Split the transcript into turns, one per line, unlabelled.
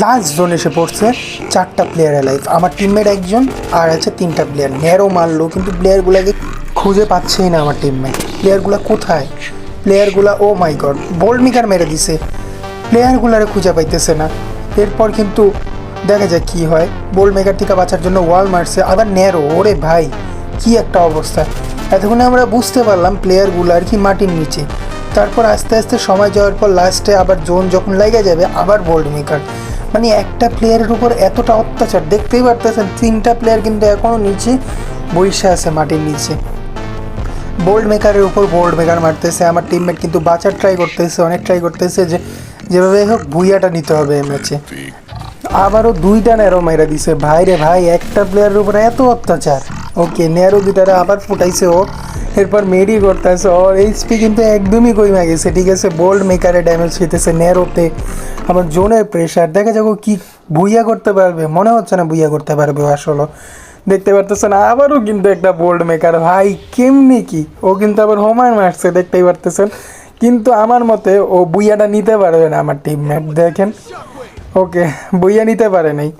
Last zone এসে পড়ছে, 4টা প্লেয়ার অ্যালাইভ, আমার টিমমেট একজন আর আছে 3টা প্লেয়ার। ন্যারো মারলো কিন্তু প্লেয়ারগুলোকে খুঁজে পাচ্ছেই না আমার টিমমেট। প্লেয়ারগুলো কোথায়? প্লেয়ারগুলো, ও মাই গড, বোল্ড মেকার মেরে দিছে, প্লেয়ারগুলারে খুঁজে পাইতেছে না। এরপর কিন্তু দেখা যায় কি হয়। বোল্ড মেকার থেকে বাঁচার জন্য ওয়াল মারছে, আবার ন্যারো, ওরে ভাই কি একটা অবস্থা। এতক্ষণে আমরা বুঝতে পারলাম প্লেয়ারগুলো আর কি মাটির নিচে। তারপর আস্তে আস্তে সময় যাওয়ার পর লাস্টে আবার জোন যখন লেগে যাবে আবার বোল্ড মেকার, মানে একটা প্লেয়ারের উপর এতটা অত্যাচার দেখতেই পারতেছেন। 3টা প্লেয়ার কিন্তু এখনও নিচে বইসা আছে মাটির নিচে, বোল্ড মেকারের উপর বোল্ড মেকার মারতেছে। আমার টিমমেট কিন্তু বাঁচার ট্রাই করতেছে, অনেক ট্রাই করতেছে যে যেভাবে হোক ভুইয়াটা নিতে হবে এই ম্যাচে। আবারও 2টা ন্যারো মাইরা দিছে, ভাই রে ভাই, একটা প্লেয়ারের উপরে এত অত্যাচার। ওকে, ন্যারো 2টারে আবার ফুটাইছে ও, এরপর মেরি করতেছে। ওর এইচপি কিন্তু একদমই কমে গেছে, ঠিক আছে। বোল্ড মেকারে ড্যামেজ হইতেছে, ন্যারোতে আমার জোনের প্রেশার। দেখা যাবো কি ভুইয়া করতে পারবে, মনে হচ্ছে না ভুইয়া করতে পারবে আসলে। দেখতে পারতেছেন আবারও কিন্তু একটা বোল্ড মেকার, ভাই কেমনি কি, ও কিন্তু আবার হোমার মারছে, দেখতেই পারতেছেন। কিন্তু আমার মতে ও বুইয়াটা নিতে পারবে না আমার টিমমেট, দেখেন। ওকে, বইয়া নিতে পারে নাই।